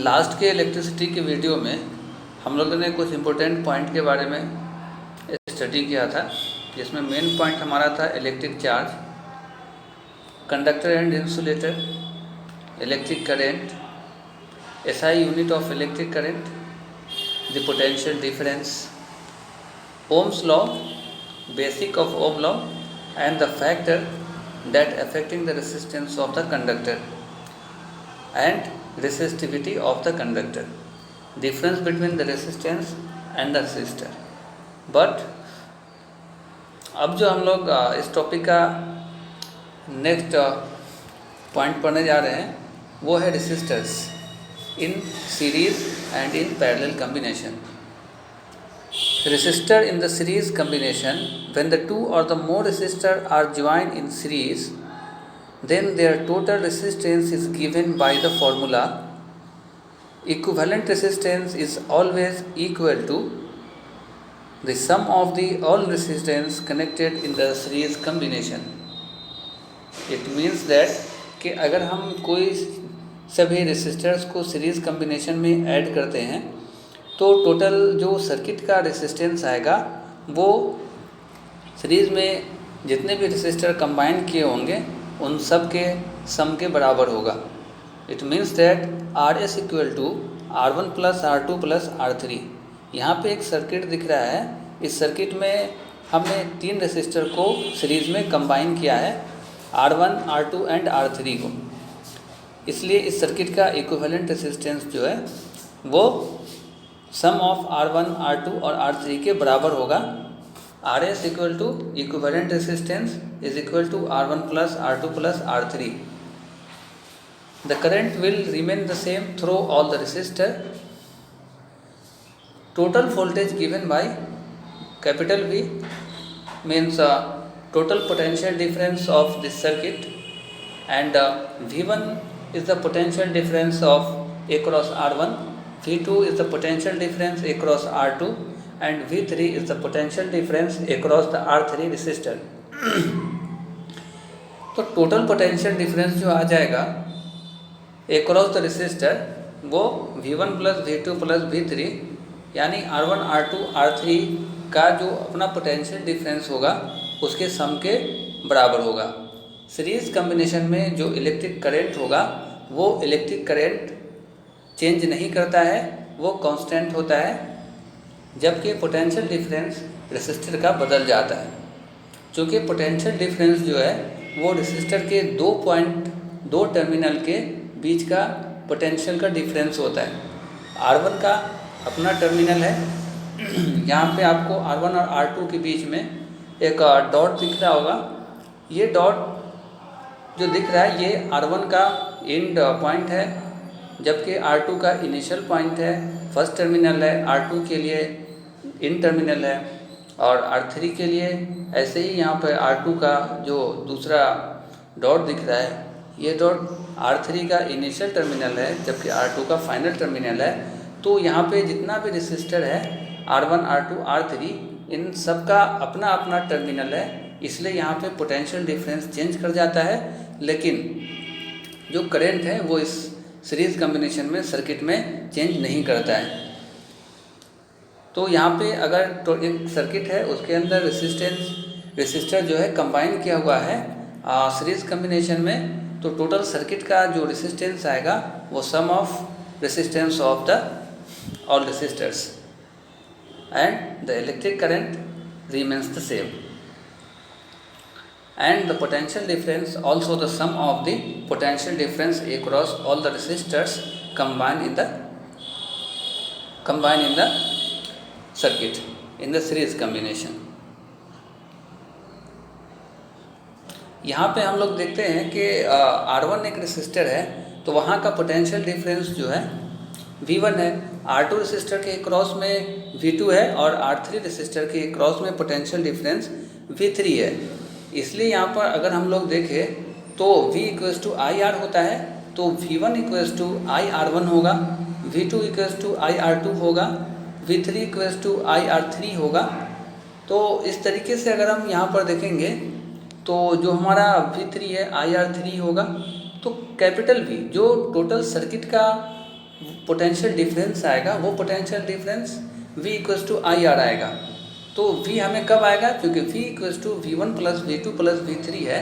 Last के electricity के video में हम लोगों ने कुछ इम्पोर्टेंट पॉइंट के बारे में स्टडी किया था, जिसमें मेन पॉइंट हमारा था electric charge, conductor and insulator, electric current, SI unit of electric current, the potential difference, ohm's law, basic of ohm law and the factor that affecting the resistance of the conductor and resistivity of the conductor, difference between the resistance and the resistor. But अब जो हम लोग इस topic का next point पढ़ने जा रहे हैं वो है resistors in series and in parallel combination. Resistor in the series combination, when the two or the more resistors are joined in series, then their total resistance is given by the formula. Equivalent resistance is always equal to the sum of the all resistance connected in the series combination. It means that कि अगर हम कोई सभी resistors को series combination में add करते हैं तो टोटल जो सर्किट का रेसिस्टेंस आएगा वो सीरीज़ में जितने भी रेसिस्टर कंबाइन किए होंगे उन सब के सम के बराबर होगा. It means that RS equal to R1 plus R2 plus R3. यहाँ पे एक सर्किट दिख रहा है. इस सर्किट में हमने 3 रेसिस्टर को सीरीज़ में कंबाइन किया है, R1, R2 एंड R3 को. इसलिए इस सर्किट का इक्विवेलेंट रेसिस्टेंस जो है वो सम ऑफ R1, R2 और R3 के बराबर होगा. RS equal to equivalent resistance is equal to R1 plus R2 plus R3. The current will remain the same through all the resistor. Total voltage given by capital V means total potential difference of this circuit, and V1 is the potential difference of across R1, V2 is the potential difference across R2 and V3 is the potential difference across the R3 resistor. तो total potential difference जो आ जाएगा across the resistor वो V1 plus V2 plus V3 यानी R1, R2, R3 का जो अपना potential difference होगा उसके सम के बराबर होगा. सीरीज़ कम्बिनेशन में जो इलेक्ट्रिक करंट होगा वो इलेक्ट्रिक करंट चेंज नहीं करता है, वो कांस्टेंट होता है, जबकि पोटेंशियल डिफरेंस रेसिस्टर का बदल जाता है. क्योंकि पोटेंशियल डिफरेंस जो है वो रेसिस्टर के दो टर्मिनल के बीच का पोटेंशियल का डिफरेंस होता है. R1 का अपना टर्मिनल है, यहाँ पे आपको R1 और R2 के बीच में एक डॉट दिख रहा होगा. ये डॉट जो दिख रहा है ये R1 का एंड पॉइंट है, जबकि R2 का इनिशियल पॉइंट है, फर्स्ट टर्मिनल है. R2 के लिए इन टर्मिनल है और R3 के लिए ऐसे ही यहाँ पर R2 का जो दूसरा डॉट दिख रहा है ये डॉट R3 का इनिशियल टर्मिनल है, जबकि R2 का फाइनल टर्मिनल है. तो यहाँ पे जितना भी रेसिस्टर है R1, R2, R3 इन सब का अपना अपना टर्मिनल है, इसलिए यहाँ पे पोटेंशियल डिफरेंस चेंज कर जाता है, लेकिन जो करंट है वो इस सीरीज़ कम्बिनेशन में सर्किट में चेंज नहीं करता है. तो यहाँ पे अगर तो एक सर्किट है उसके अंदर रेसिस्टर जो है कंबाइन किया हुआ है सीरीज़ कम्बिनेशन में, तो टोटल सर्किट का जो रेसिस्टेंस आएगा वो sum of resistance of the all resistors and the electric current remains the same. And the potential difference also the sum of the potential difference across all the resistors combined in the circuit in the series combination. यहाँ पे हम लोग देखते हैं कि R1 एक resistor है तो वहाँ का पोटेंशियल डिफरेंस जो है V1 है, R2 रेसिस्टर के क्रॉस में V2 है और R3 रेसिस्टर के क्रॉस में पोटेंशियल डिफरेंस V3 है. इसलिए यहाँ पर अगर हम लोग देखें तो V इक्वल्स टू IR होता है, तो V1 इक्वल्स टू IR1 होगा, V2 इक्वल्स टू IR2 होगा, V3 इक्वल्स टू IR3 होगा. तो इस तरीके से अगर हम यहाँ पर देखेंगे तो जो हमारा V3 है IR3 होगा. तो कैपिटल V जो टोटल सर्किट का पोटेंशियल डिफरेंस आएगा, वो potential difference V equals to I R आएगा। तो V हमें कब आएगा, क्योंकि V equals to V1 plus V2 plus V3 है,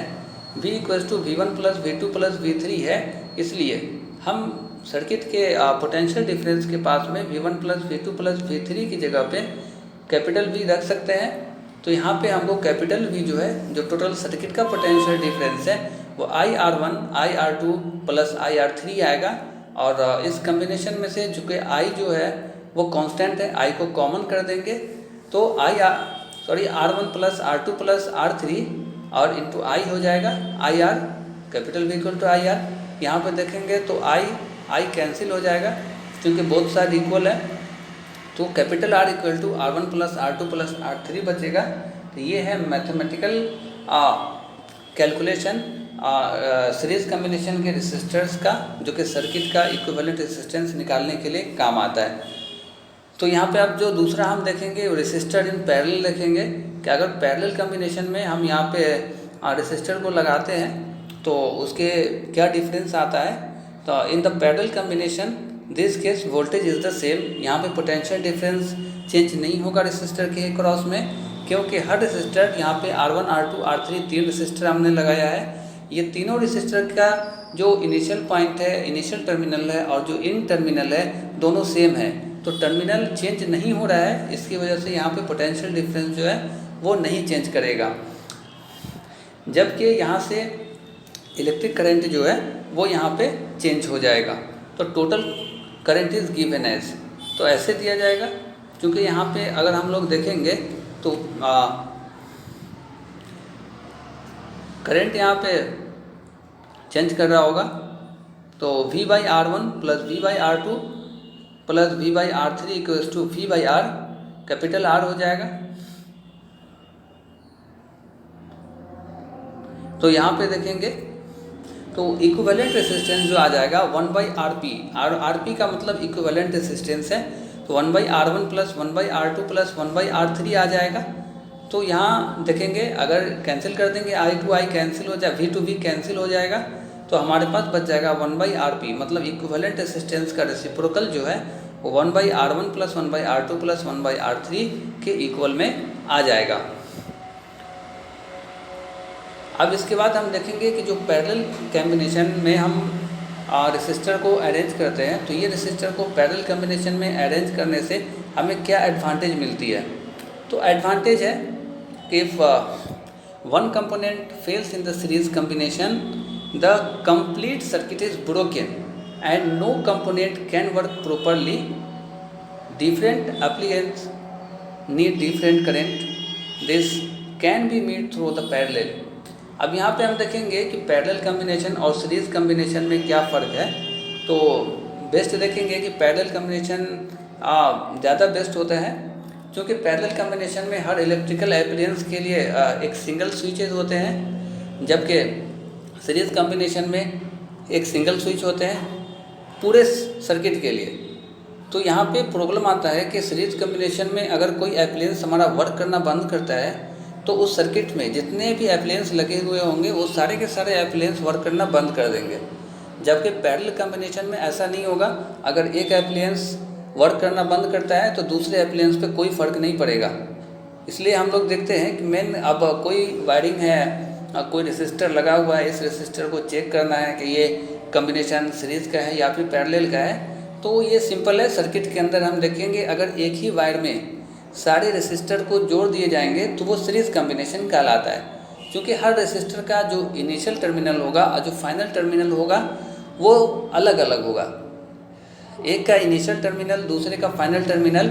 V equals to V1 plus V2 plus V3 है, इसलिए हम सर्किट के पोटेंशियल डिफरेंस के पास में V1 plus V2 plus V3 की जगह पे कैपिटल V रख सकते हैं। तो यहाँ पे हमको कैपिटल V जो है, जो टोटल सर्किट का पोटेंशियल डिफरेंस है, वो IR1 IR2 प्लस IR3 आएगा। और इस कम्बिनेशन में से चूँकि I जो है वो कांस्टेंट है, I को कॉमन कर देंगे तो R1 plus R2 plus R3 और इंटू I हो जाएगा IR, capital V equal to IR। यहाँ पे देखेंगे तो I कैंसिल हो जाएगा क्योंकि बोथ साइड इक्वल है, तो capital R equal to R1 plus R2 plus R3 बचेगा। तो ये है मैथमेटिकल कैलकुलेशन सीरीज कम्बिनेशन के रेसिस्टर्स का, जो कि सर्किट का इक्विवेलेंट रेसिस्टेंस निकालने के लिए काम आता है। तो यहाँ पे अब जो दूसरा हम देखेंगे रेसिस्टर इन पैरेलल देखेंगे कि अगर पैरेलल कम्बिनेशन में हम यहाँ पे रेसिस्टर को लगाते हैं तो उसके क्या डिफरेंस आता है। तो in the parallel combination this case voltage is the same, यहाँ पे पोटेंशियल डिफरेंस चेंज नहीं होगा रेसिस्टर के क्रॉस में, क्योंकि हर रेसिस्टर यहाँ पे R1 R2 R3 तीन रेसिस्टर हमने लगाया है। ये तीनों रेसिस्टर का जो इनिशियल पॉइंट है, इनिशियल टर्मिनल है और जो इन टर्मिनल है, दोनों सेम है, तो टर्मिनल चेंज नहीं हो रहा है। इसकी वजह से यहाँ पे पोटेंशियल डिफरेंस जो है वो नहीं चेंज करेगा, जबकि यहाँ से इलेक्ट्रिक करंट जो है वो यहाँ पे चेंज हो जाएगा। तो total current is given as, तो ऐसे दिया जाएगा, क्योंकि यहाँ पे अगर हम लोग देखेंगे तो करंट यहाँ पे चेंज कर रहा होगा, तो V/R1 plus V/R2 plus V/R3 equals to V/R, capital R हो जाएगा। तो यहाँ पे देखेंगे तो इक्विवेलेंट रेसिस्टेंस जो आ जाएगा 1/RP, RP का मतलब इक्विवेलेंट रेसिस्टेंस है, तो 1/R1 plus 1/R2 plus 1/R3 आ जाएगा। तो यहाँ देखेंगे अगर कैंसिल कर देंगे I टू I कैंसिल हो जाए, V टू V कैंसिल हो जाएगा, तो हमारे पास बच जाएगा 1/RP, मतलब इक्विवेलेंट रेसिस्टेंस का रेसिप्रोकल जो है वो 1/R1 plus 1/R2 plus 1/R3 के इक्वल में आ जाएगा। अब इसके बाद हम देखेंगे कि जो पैरेलल कॉम्बिनेशन में हम रेसिस्टर को अरेंज करते हैं, तो ये रेसिस्टर को पैरेलल कॉम्बिनेशन में अरेंज करने से हमें क्या एडवांटेज मिलती है। तो एडवांटेज है कि if one component fails in the series combination the complete circuit is broken and no component can work properly, different appliances need different current, this can be meet through the parallel. अब यहाँ पे हम देखेंगे कि parallel combination और series combination में क्या फ़र्क है। तो बेस्ट देखेंगे कि पैरेलल कॉम्बिनेशन ज़्यादा बेस्ट होता है, क्योंकि पैरेलल कॉम्बिनेशन में हर इलेक्ट्रिकल एप्लायंस के लिए एक सिंगल स्विचेज होते हैं, जबकि सीरीज कॉम्बिनेशन में एक सिंगल स्विच होते हैं पूरे सर्किट के लिए। तो यहाँ पे प्रॉब्लम आता है कि सीरीज कॉम्बिनेशन में अगर कोई एप्लायंस हमारा वर्क करना बंद करता है तो उस सर्किट में जितने भी एप्लायंस लगे हुए होंगे वो सारे के सारे एप्लायंस वर्क करना बंद कर देंगे, जबकि पैरेलल कॉम्बिनेशन में ऐसा नहीं होगा। अगर एक एप्लायंस वर्क करना बंद करता है तो दूसरे एप्लायंस पे कोई फ़र्क नहीं पड़ेगा। इसलिए हम लोग देखते हैं कि मेन अब कोई वायरिंग है, कोई रेसिस्टर लगा हुआ है, इस रेसिस्टर को चेक करना है कि ये कॉम्बिनेशन सीरीज़ का है या फिर पैरेलल का है। तो ये सिंपल है, सर्किट के अंदर हम देखेंगे अगर एक ही वायर में सारे रेसिस्टर को जोड़ दिए जाएंगे तो वो सीरीज कॉम्बिनेशन कहलाता है, क्योंकि हर रेसिस्टर का जो इनिशियल टर्मिनल होगा और जो फाइनल टर्मिनल होगा वो अलग अलग होगा। एक का इनिशियल टर्मिनल दूसरे का फाइनल टर्मिनल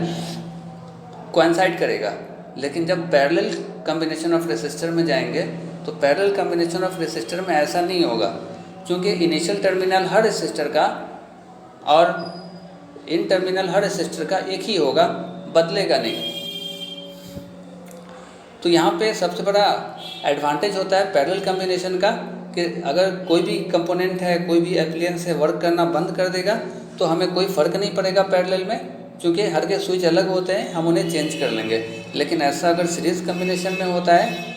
कोइंसाइड करेगा, लेकिन जब पैरेलल कॉम्बिनेशन ऑफ रेसिस्टर में जाएंगे तो पैरेलल कॉम्बिनेशन ऑफ रेसिस्टर में ऐसा नहीं होगा, क्योंकि इनिशियल टर्मिनल हर रेसिस्टर का और इन टर्मिनल हर रेसिस्टर का एक ही होगा, बदलेगा नहीं। तो यहाँ पे सबसे बड़ा एडवांटेज होता है पैरेलल कॉम्बिनेशन का कि अगर कोई भी कंपोनेंट है, कोई भी एप्लायंस है वर्क करना बंद कर देगा तो हमें कोई फ़र्क नहीं पड़ेगा पैरेलल में, क्योंकि हर के स्विच अलग होते हैं, हम उन्हें चेंज कर लेंगे। लेकिन ऐसा अगर सीरीज कॉम्बिनेशन में होता है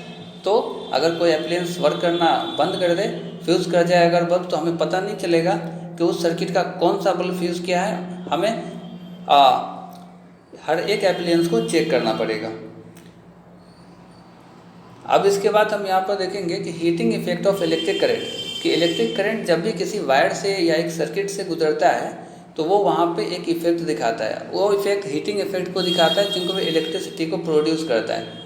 तो अगर कोई एप्लायंस वर्क करना बंद कर दे, फ्यूज़ कर जाए अगर बल्ब, तो हमें पता नहीं चलेगा कि उस सर्किट का कौन सा बल्ब फ्यूज़ किया है, हमें हर एक एप्लायंस को चेक करना पड़ेगा। अब इसके बाद हम यहाँ पर देखेंगे कि heating effect of electric current, कि इलेक्ट्रिक करंट जब भी किसी वायर से या एक सर्किट से गुजरता है तो वो वहाँ पे एक इफेक्ट दिखाता है। वो इफेक्ट हीटिंग इफेक्ट को दिखाता है क्योंकि वो इलेक्ट्रिसिटी को प्रोड्यूस करता है।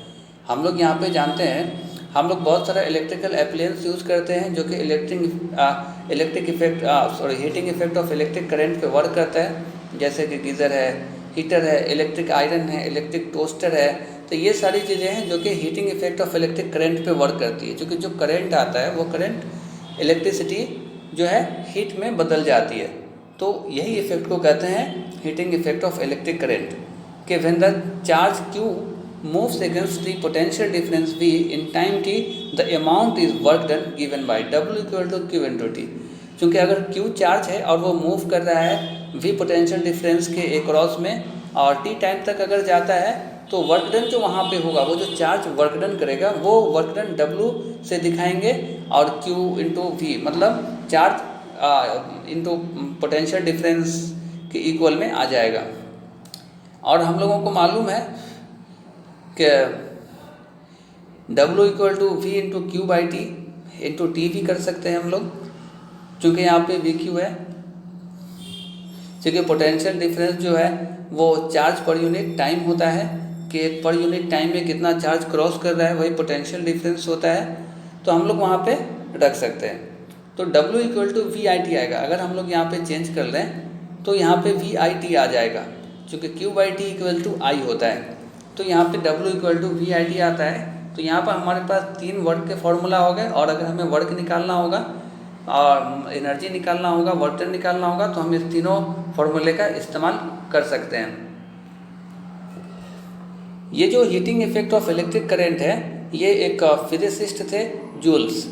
हम लोग यहाँ पे जानते हैं, हम लोग बहुत सारा इलेक्ट्रिकल एप्लायंस यूज़ करते हैं जो कि heating effect of electric current पे वर्क करता है, जैसे कि गीज़र है, हीटर है, इलेक्ट्रिक आयरन है, इलेक्ट्रिक टोस्टर है। तो ये सारी चीज़ें हैं जो कि heating effect of electric current पे वर्क करती है, क्योंकि जो करंट आता है वो करंट इलेक्ट्रिसिटी जो है हीट में बदल जाती है। तो यही इफेक्ट को कहते हैं heating effect of electric current, कि when the charge Q moves against the potential difference V in time t, the amount is work done given by W equal to Q into T। क्योंकि अगर Q charge है और वो move कर रहा है V potential difference के across में और T टाइम तक अगर जाता है तो वर्क डन जो वहाँ पे होगा, वो जो चार्ज वर्क डन करेगा वो वर्क डन W से दिखाएंगे और Q इंटू V मतलब चार्ज इंटू पोटेंशियल डिफरेंस के इक्वल में आ जाएगा। और हम लोगों को मालूम है कि W equal to V into Q by T into T भी कर सकते हैं हम लोग, क्योंकि यहाँ पे VQ है, क्योंकि पोटेंशियल डिफरेंस जो है वो चार्ज पर यूनिट टाइम होता है, कि पर यूनिट टाइम में कितना चार्ज क्रॉस कर रहा है वही पोटेंशियल डिफरेंस होता है। तो हम लोग वहाँ पे रख सकते हैं। तो W इक्वल टू VIT आएगा। अगर हम लोग यहाँ पे चेंज कर लें तो यहाँ पे VIT आ जाएगा, क्योंकि Q by T equal to I होता है। तो यहाँ पे W इक्वल टू VIT आता है। तो यहाँ पर हमारे पास 3 वर्क के फॉर्मूला हो गए, और अगर हमें वर्क निकालना होगा और एनर्जी निकालना होगा, वर्क डन निकालना होगा, तो हम इस तीनों फॉर्मूले का इस्तेमाल कर सकते हैं। ये जो heating effect of electric current है, ये एक फिजिसिस्ट थे जूल्स,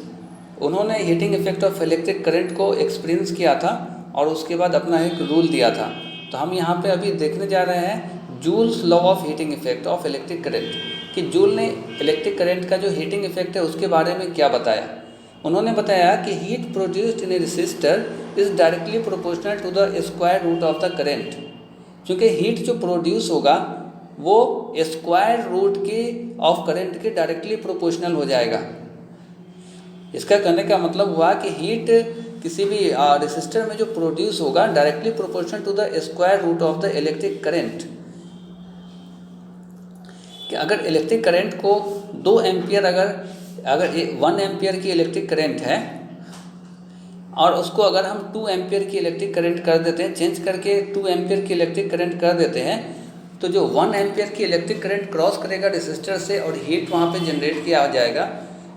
उन्होंने heating effect of electric current को एक्सपीरियंस किया था और उसके बाद अपना एक रूल दिया था। तो हम यहाँ पे अभी देखने जा रहे हैं joules law of heating effect of electric current, कि जूल ने इलेक्ट्रिक करंट का जो हीटिंग इफेक्ट है उसके बारे में क्या बताया। उन्होंने बताया कि heat produced in a resistor is directly proportional to the square root of the current, क्योंकि हीट जो प्रोड्यूस होगा वो स्क्वायर रूट के ऑफ करंट के डायरेक्टली प्रोपोर्शनल हो जाएगा। इसका कहने का मतलब हुआ कि हीट किसी भी रेसिस्टर में जो प्रोड्यूस होगा directly proportional to the square root of the electric current. कि अगर इलेक्ट्रिक करंट को 2 एम्पियर अगर 1 एम्पियर की इलेक्ट्रिक करंट है और उसको अगर हम 2 एम्पियर की इलेक्ट्रिक करंट कर देते हैं, चेंज करके 2 एम्पियर की इलेक्ट्रिक करंट कर देते हैं, तो जो 1 एम्पियर की इलेक्ट्रिक करंट क्रॉस करेगा रेसिस्टर से और हीट वहाँ पे जनरेट किया जाएगा,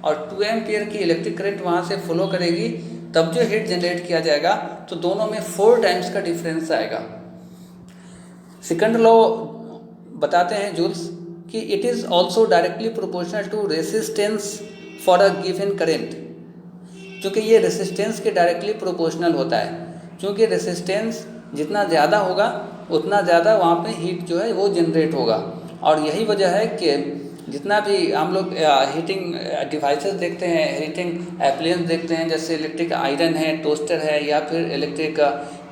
और 2 एम्पियर की इलेक्ट्रिक करंट वहाँ से फ्लो करेगी, तब जो हीट जनरेट किया जाएगा तो दोनों में 4 टाइम्स का डिफरेंस आएगा। सेकंड लॉ बताते हैं जूल्स कि it is also directly proportional to resistance for a given current, क्योंकि ये रेसिस्टेंस के डायरेक्टली प्रोपोर्शनल होता है। क्योंकि रेसिस्टेंस जितना ज़्यादा होगा उतना ज़्यादा वहाँ पे हीट जो है वो जनरेट होगा। और यही वजह है कि जितना भी हम लोग हीटिंग डिवाइसेस देखते हैं, हीटिंग एप्लायंस देखते हैं, जैसे इलेक्ट्रिक आयरन है, टोस्टर है, या फिर इलेक्ट्रिक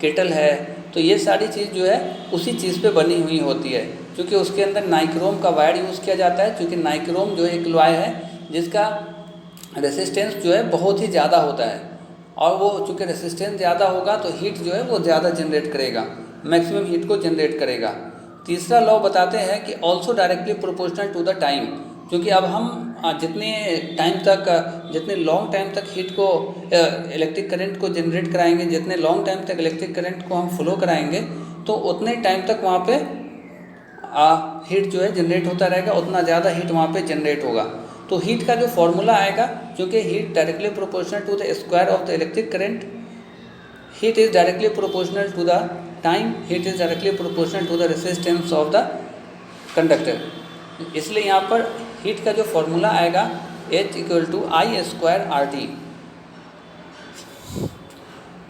केटल है, तो ये सारी चीज़ जो है उसी चीज़ पे बनी हुई होती है, क्योंकि उसके अंदर नाइक्रोम का वायर यूज़ किया जाता है। क्योंकि नाइक्रोम जो एक लॉय है जिसका रेसिस्टेंस जो है बहुत ही ज़्यादा होता है, और वो चूँकि रेसिस्टेंस ज़्यादा होगा तो हीट जो है वो ज़्यादा जनरेट करेगा, मैक्सिमम हीट को जनरेट करेगा। तीसरा लॉ बताते हैं कि also directly proportional to the time, क्योंकि अब हम जितने टाइम तक, जितने लॉन्ग टाइम तक हीट को इलेक्ट्रिक करंट को जनरेट कराएंगे, जितने लॉन्ग टाइम तक इलेक्ट्रिक करंट को हम फ्लो कराएंगे, तो उतने टाइम तक वहाँ पे हीट जो है जनरेट होता रहेगा, उतना ज़्यादा हीट वहाँ पे जनरेट होगा। तो हीट का जो फॉर्मूला आएगा, क्योंकि heat directly proportional to the square of the electric current, heat is directly proportional to the time, heat is directly proportional to the resistance of the conductor. इसलिए यहाँ पर हीट का जो फॉर्मूला आएगा H equal to I square RT।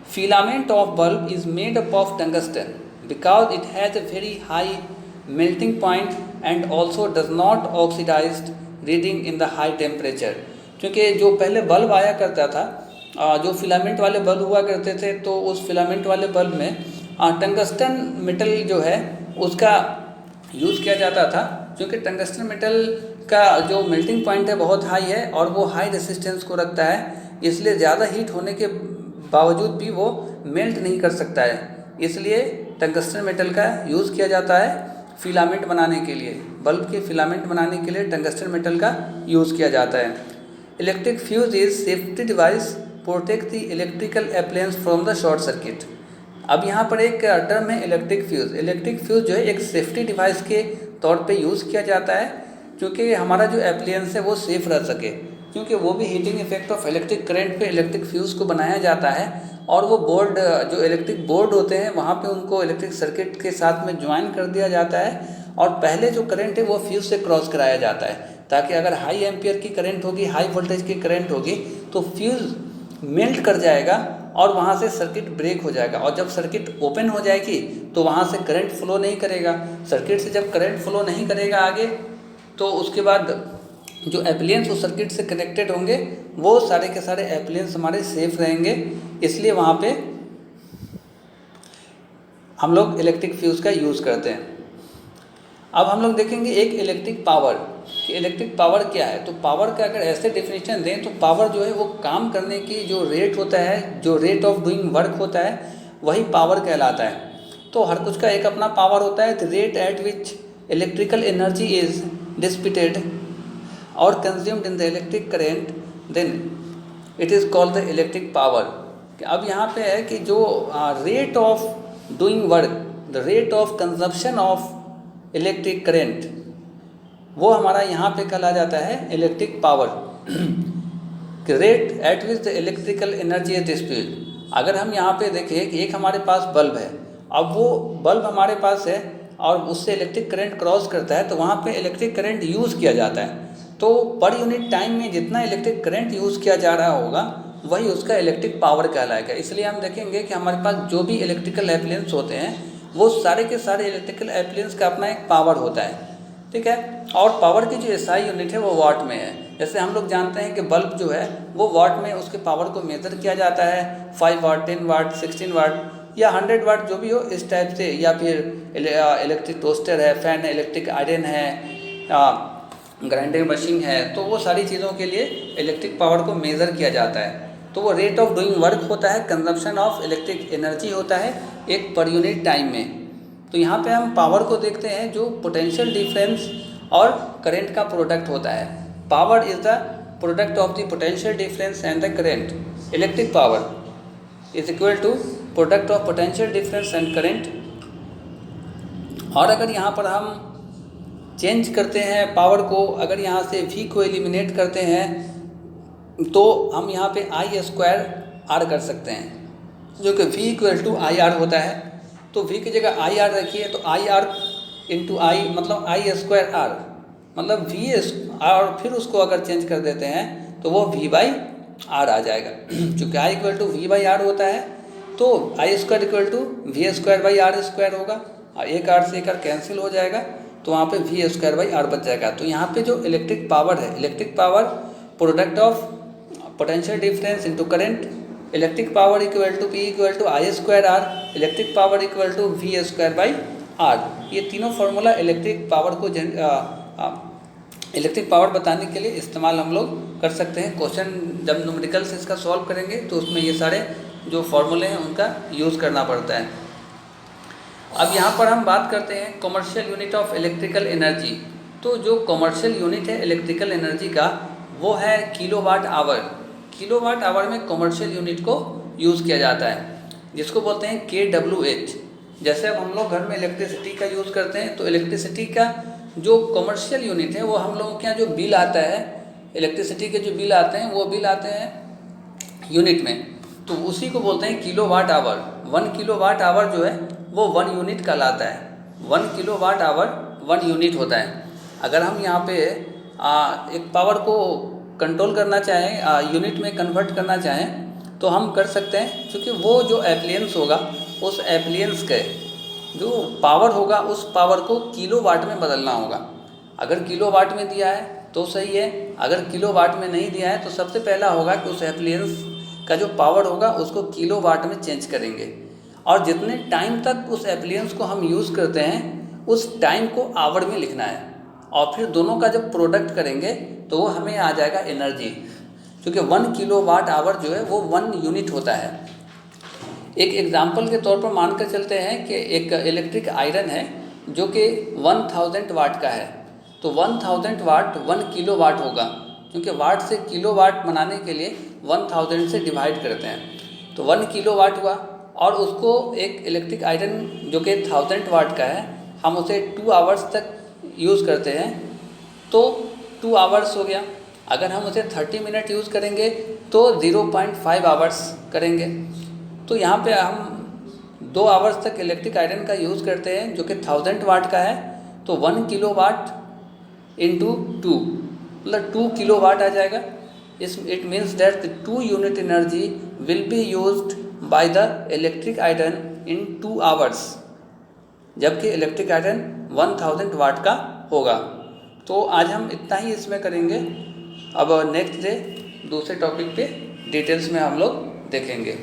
Filament of bulb is made up of tungsten because it has a very high melting point and also does not oxidized reading in the high temperature। क्योंकि जो पहले bulb आया करता था जो filament वाले bulb हुआ करते थे, तो उस फिलामेंट वाले बल्ब में टंगस्टन मेटल जो है उसका यूज़ किया जाता था, क्योंकि टंगस्टन मेटल का जो मेल्टिंग पॉइंट है बहुत हाई है और वो हाई रेसिस्टेंस को रखता है, इसलिए ज़्यादा हीट होने के बावजूद भी वो मेल्ट नहीं कर सकता है। इसलिए टंगस्टन मेटल का यूज़ किया जाता है फिलामेंट बनाने के लिए। बल्ब के फिलामेंट बनाने के लिए टंगस्टन मेटल का यूज़ किया जाता है। Electric fuse is safety device protect the electrical appliance from the short circuit. अब यहाँ पर एक टर्म है इलेक्ट्रिक फ्यूज़। इलेक्ट्रिक फ्यूज़ जो है एक सेफ्टी डिवाइस के तौर पे यूज़ किया जाता है, क्योंकि हमारा जो अप्लायंस है वो सेफ रह सके, क्योंकि वो भी heating effect of electric current पे इलेक्ट्रिक फ्यूज़ को बनाया जाता है और वो बोर्ड जो इलेक्ट्रिक बोर्ड होते हैं वहाँ पे उनको इलेक्ट्रिक सर्किट के साथ में ज्वाइन कर दिया जाता है और पहले जो करंट है वो फ्यूज़ से क्रॉस कराया जाता है, ताकि अगर हाई एम्पियर की करंट होगी, हाई वोल्टेज की करंट होगी, तो फ्यूज़ मेल्ट कर जाएगा और वहाँ से सर्किट ब्रेक हो जाएगा। और जब सर्किट ओपन हो जाएगी तो वहाँ से करंट फ्लो नहीं करेगा। सर्किट से जब करंट फ्लो नहीं करेगा आगे, तो उसके बाद जो एप्लायंस उस सर्किट से कनेक्टेड होंगे वो सारे के सारे एप्लायंस हमारे सेफ रहेंगे। इसलिए वहाँ पे हम लोग इलेक्ट्रिक फ्यूज़ का यूज़ करते हैं। अब हम लोग देखेंगे एक इलेक्ट्रिक पावर कि इलेक्ट्रिक पावर क्या है। तो पावर का अगर ऐसे डेफिनेशन दें तो पावर जो है वो काम करने की जो रेट होता है, जो रेट ऑफ डूइंग वर्क होता है, वही पावर कहलाता है। तो हर कुछ का एक अपना पावर होता है। The rate at which electrical energy is dissipated और consumed in the electric current, then it is called the electric power. अब यहाँ पे है कि जो rate of doing work, the rate of consumption of electric current, वो हमारा यहाँ पे कहा जाता है electric power. Rate at which the electrical energy is dissipated. अगर हम यहाँ पे देखें कि एक हमारे पास बल्ब है, अब वो बल्ब हमारे पास है और उससे इलेक्ट्रिक करंट क्रॉस करता है, तो वहाँ पे इलेक्ट्रिक करंट यूज़ किया जाता है। तो पर यूनिट टाइम में जितना इलेक्ट्रिक करंट यूज़ किया जा रहा होगा वही उसका इलेक्ट्रिक पावर कहलाएगा। इसलिए हम देखेंगे कि हमारे पास जो भी इलेक्ट्रिकल एप्लायंस होते हैं वो सारे के सारे इलेक्ट्रिकल एप्लायंस का अपना एक पावर होता है, ठीक है। और पावर की जो एसआई यूनिट है वो वाट में है। जैसे हम लोग जानते हैं कि बल्ब जो है वो वाट में उसके पावर को मेजर किया जाता है, 5 वाट, 10 वाट, 16 वाट या 100 वाट जो भी हो इस टाइप से। या फिर इलेक्ट्रिक टोस्टर है, फैन है, इलेक्ट्रिक आयरन है, ग्राइंडिंग मशीन है, तो वो सारी चीज़ों के लिए इलेक्ट्रिक पावर को मेज़र किया जाता है। तो वो रेट ऑफ डूइंग वर्क होता है, कंजप्शन ऑफ इलेक्ट्रिक एनर्जी होता है एक पर यूनिट टाइम में। तो यहाँ पे हम पावर को देखते हैं जो पोटेंशियल डिफरेंस और करंट का प्रोडक्ट होता है। Power is the product of the potential difference and the current. Electric power is equal to product of potential difference and current. और अगर यहाँ पर हम चेंज करते हैं पावर को, अगर यहाँ से V को एलिमिनेट करते हैं तो हम यहाँ पे I² कर सकते हैं, जो कि V = IR होता है। तो V की जगह IR रखिए तो IR × I मतलब I²R मतलब V, और फिर उसको अगर चेंज कर देते हैं तो वो V/R आ जाएगा। चूँकि I = V/R होता है तो I² = V²/R² होगा, और एक R से एक R कैंसिल हो जाएगा, तो वहाँ पे V²/R बच जाएगा। तो यहाँ पे जो इलेक्ट्रिक पावर है, electric power product of potential difference into current, electric power = P = I²R, electric power = V²/R। ये तीनों फार्मूला इलेक्ट्रिक पावर को इलेक्ट्रिक पावर बताने के लिए इस्तेमाल हम लोग कर सकते हैं। क्वेश्चन जब न्यूमेरिकल से इसका सॉल्व करेंगे तो उसमें ये सारे जो फार्मूले हैं उनका यूज़ करना पड़ता है। अब यहाँ पर हम बात करते हैं commercial unit of electrical energy. तो जो कमर्शियल यूनिट है इलेक्ट्रिकल एनर्जी का वो है किलोवाट आवर। किलोवाट आवर में कमर्शियल यूनिट को यूज़ किया जाता है, जिसको बोलते हैं kWh। जैसे अब हम लोग घर में इलेक्ट्रिसिटी का यूज़ करते हैं तो इलेक्ट्रिसिटी का जो कमर्शियल यूनिट है वो हम लोगों के यहाँ जो बिल आता है, इलेक्ट्रिसिटी के जो बिल आते हैं वो बिल आते हैं यूनिट में, तो उसी को बोलते हैं किलोवाट आवर। 1 किलोवाट आवर जो है वो 1 यूनिट कहलाता है। 1 किलोवाट आवर 1 यूनिट होता है। अगर हम यहाँ पे एक पावर को कंट्रोल करना चाहें, यूनिट में कन्वर्ट करना चाहें तो हम कर सकते हैं, क्योंकि वो जो एप्लायंस होगा उस एप्लायंस के जो पावर होगा उस पावर को किलोवाट में बदलना होगा। अगर किलोवाट में दिया है तो सही है, अगर किलोवाट में नहीं दिया है तो सबसे पहला होगा कि उस एप्लायंस का जो पावर होगा उसको किलोवाट में चेंज करेंगे, और जितने टाइम तक उस एप्लियंस को हम यूज़ करते हैं उस टाइम को आवर में लिखना है, और फिर दोनों का जब प्रोडक्ट करेंगे तो वो हमें आ जाएगा एनर्जी, क्योंकि 1 किलोवाट आवर जो है वो 1 यूनिट होता है। एक एग्जाम्पल के तौर पर मानकर चलते हैं कि एक इलेक्ट्रिक आयरन है जो कि 1000 वाट का है, तो 1000 वाट 1 किलोवाट होगा, क्योंकि वाट से किलोवाट बनाने के लिए 1000 से डिवाइड करते हैं, तो 1 किलोवाट हुआ। और उसको एक इलेक्ट्रिक आयरन जो कि 1000 वाट का है, हम उसे 2 आवर्स तक यूज़ करते हैं तो 2 आवर्स हो गया। अगर हम उसे 30 मिनट यूज़ करेंगे तो 0.5 आवर्स करेंगे। तो यहाँ पे हम 2 आवर्स तक इलेक्ट्रिक आयरन का यूज़ करते हैं जो कि 1000 वाट का है, तो 1 किलोवाट इंटू 2 मतलब 2 किलोवाट आ जाएगा। It means that 2 unit energy will be used by the electric iron in 2 hours, जबकि इलेक्ट्रिक आयरन 1000 वाट का होगा। तो आज हम इतना ही इसमें करेंगे। अब नेक्स्ट डे दूसरे टॉपिक पे डिटेल्स में हम लोग देखेंगे।